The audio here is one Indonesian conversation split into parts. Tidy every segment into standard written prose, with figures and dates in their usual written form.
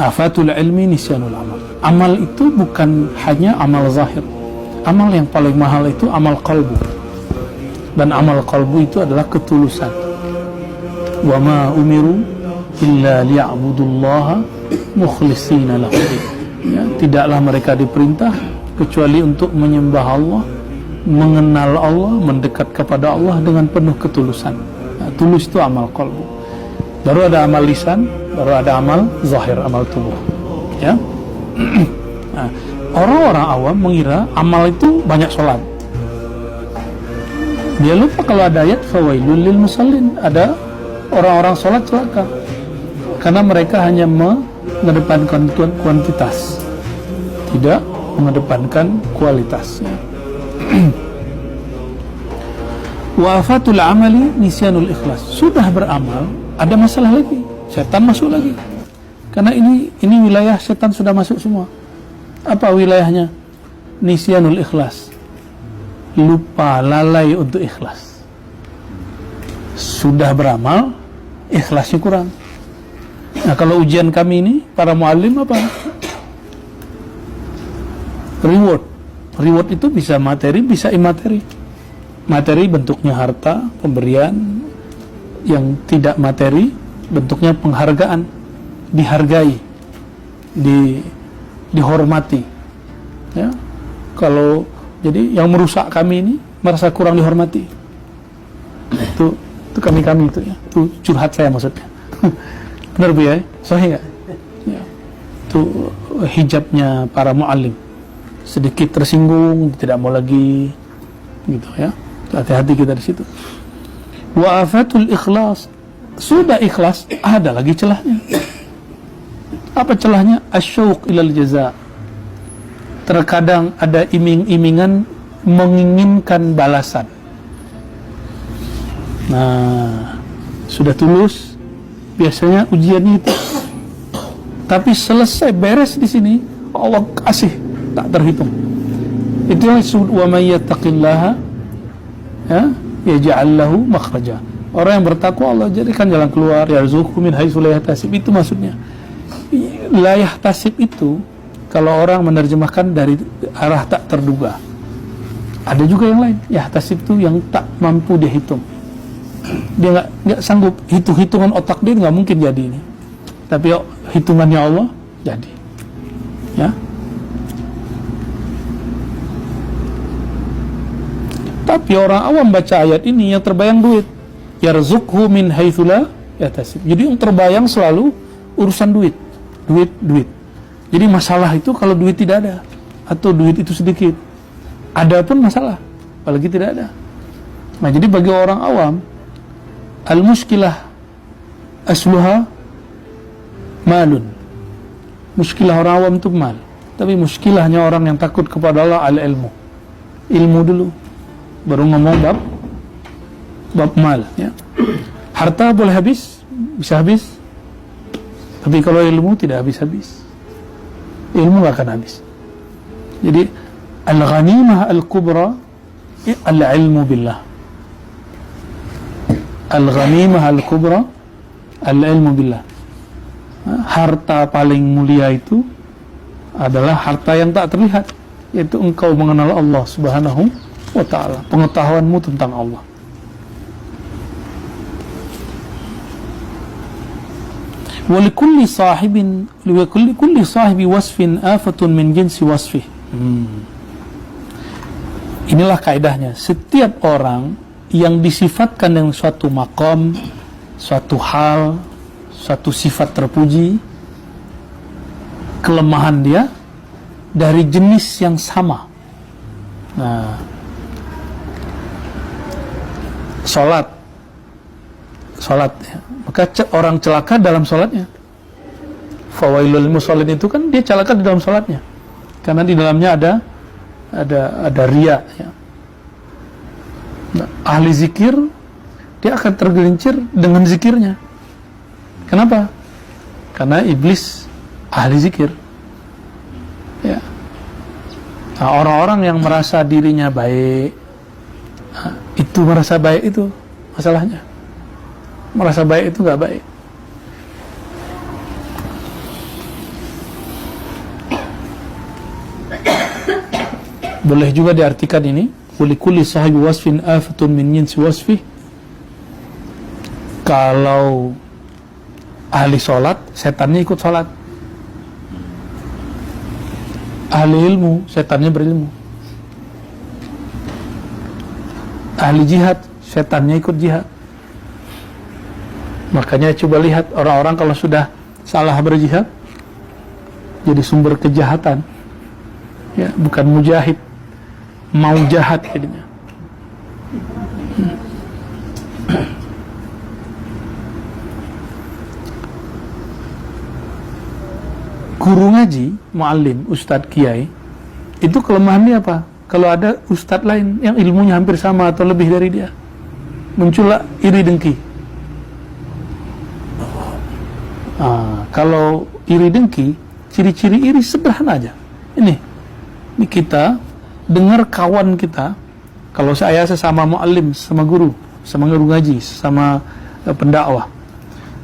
Afatul ilmi nisyanul amal. Amal itu bukan hanya amal zahir. Amal yang paling mahal itu amal qalbu. Dan amal qalbu itu adalah ketulusan. Wa ma umiru illa liya'budullaha mukhlishina lahu. Ya, tidaklah mereka diperintah kecuali untuk menyembah Allah, mengenal Allah, mendekat kepada Allah dengan penuh ketulusan. Nah, tulus itu amal qalbu. Baru ada amal lisan, baru ada amal zahir, amal tubuh. Ya. Nah, orang-orang awam mengira amal itu banyak sholat. Dia lupa kalau ada ayat fawailul lil musallin, ada orang-orang sholat celaka karena mereka hanya mengedepankan kuantitas, tidak mengedepankan kualitasnya. Wa afatul amali nisyanul ikhlas. Sudah beramal, ada masalah lagi, setan masuk lagi. Karena ini wilayah setan sudah masuk semua. Apa wilayahnya? Nisyanul ikhlas. Lupa, lalai untuk ikhlas. Sudah beramal, ikhlasnya kurang. Nah, kalau ujian kami ini, para muallim apa? Reward. Reward itu bisa materi, bisa imateri. Materi bentuknya harta, pemberian. Yang tidak materi, bentuknya penghargaan. Dihargai, dihormati. Ya. Kalau jadi yang merusak kami ini merasa kurang dihormati. Itu kami itu ya. Itu curhat saya maksudnya. Benar Bu ya? Sahih enggak? Ya. Itu hijabnya para muallim. Sedikit tersinggung, tidak mau lagi gitu ya. Hati-hati kita di situ. Wa afatul ikhlas. Sudah ikhlas, ada lagi celahnya. Apa celahnya? Asyauq ilal jaza. Terkadang ada iming-imingan menginginkan balasan. Nah, sudah tulus, biasanya ujiannya itu. Tapi selesai beres di sini, Allah kasih tak terhitung. Itu yang wa may yattaqillaha ya yaj'al lahu makhraja. Orang yang bertakwa Allah jadikan jalan keluar, yarzuqhu min haitsu la yahtasib. Itu maksudnya. La yahtasib itu kalau orang menerjemahkan dari arah tak terduga. Ada juga yang lain, yahtasib itu yang tak mampu dia hitung. Dia nggak sanggup, hitungan otak dia nggak mungkin jadi ini. Tapi hitungannya Allah jadi. Ya. Tapi orang awam baca ayat ini yang terbayang duit. Yarzuqhu min haitsu la yahtasib. Jadi yang terbayang selalu urusan duit. Duit. Jadi masalah itu kalau duit tidak ada atau duit itu sedikit. Ada pun masalah, apalagi tidak ada. Nah, jadi bagi orang awam al-muskilah asluha malun. Muskilah orang awam itu mal. Tapi muskilahnya orang yang takut kepada Allah al-ilmu. Ilmu dulu baru ngomong bab mal ya. Harta boleh habis, bisa habis. Tapi kalau ilmu tidak habis-habis. Ilmu gak akan habis. Jadi al-ghanimah al-kubra al-ilmu billah. Al-ghanimah al-kubra al-ilmu billah. Harta paling mulia itu adalah harta yang tak terlihat, yaitu engkau mengenal Allah subhanahu wa ta'ala, pengetahuanmu tentang Allah. Walikulli sahibi wasfin afatun min jinsi wasfih. Inilah kaidahnya. Setiap orang yang disifatkan dengan suatu maqam, suatu hal, suatu sifat terpuji, kelemahan dia dari jenis yang sama. Nah, salat ya. Maka orang celaka dalam salatnya. Fawailul musallin itu kan dia celaka di dalam salatnya. Karena di dalamnya ada riya ya. Nah, ahli zikir dia akan tergelincir dengan zikirnya. Kenapa? Karena iblis ahli zikir. Ya. Nah, orang-orang yang merasa dirinya baik, nah, itu merasa baik itu masalahnya. Merasa baik itu nggak baik. Boleh juga diartikan ini, kulikuli sahibi wasfin afatun min jinsi wasfih. Kalau ahli sholat, setannya ikut sholat. Ahli ilmu, setannya berilmu. Ahli jihad, setannya ikut jihad. Makanya coba lihat orang-orang kalau sudah salah berjihad, jadi sumber kejahatan. Ya, bukan mujahid, mau jahat jadinya. Guru ngaji, muallim, ustadz, kiai, itu kelemahannya apa? Kalau ada ustadz lain yang ilmunya hampir sama atau lebih dari dia, muncullah iri dengki. Kalau iri dengki, ciri-ciri iri sederhana aja. Ini kita dengar kawan kita, kalau saya sesama muallim, sama guru ngaji, sama pendakwah,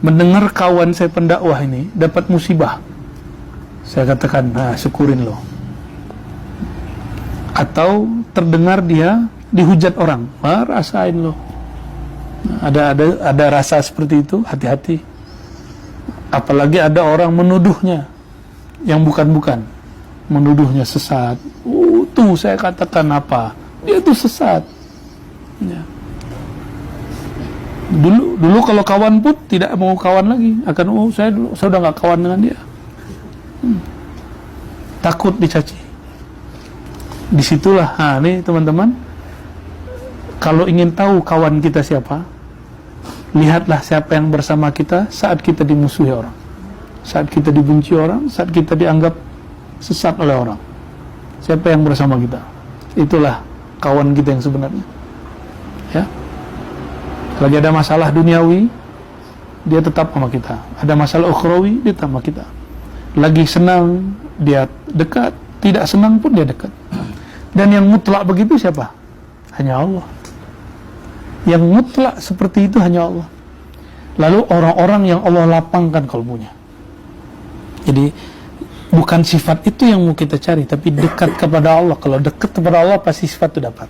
mendengar kawan saya pendakwah ini dapat musibah, saya katakan, syukurin loh. Atau terdengar dia dihujat orang, rasain loh. Ada rasa seperti itu, hati-hati. Apalagi ada orang menuduhnya yang bukan-bukan, menuduhnya sesat. Tuh saya katakan apa? Dia tuh sesat. Ya. Dulu kalau kawan pun tidak mau kawan lagi, akan saya udah nggak kawan dengan dia. Takut dicaci. Disitulah, nih teman-teman, kalau ingin tahu kawan kita siapa, lihatlah siapa yang bersama kita saat kita dimusuhi orang, saat kita dibenci orang, saat kita dianggap sesat oleh orang. Siapa yang bersama kita? Itulah kawan kita yang sebenarnya. Ya. Lagi ada masalah duniawi, dia tetap sama kita. Ada masalah ukhrawi, dia tetap sama kita. Lagi senang, dia dekat. Tidak senang pun dia dekat. Dan yang mutlak begitu siapa? Hanya Allah. Yang mutlak seperti itu hanya Allah. Lalu orang-orang yang Allah lapangkan kalbunya. Jadi bukan sifat itu yang mau kita cari, tapi dekat kepada Allah. Kalau dekat kepada Allah pasti sifat itu dapat.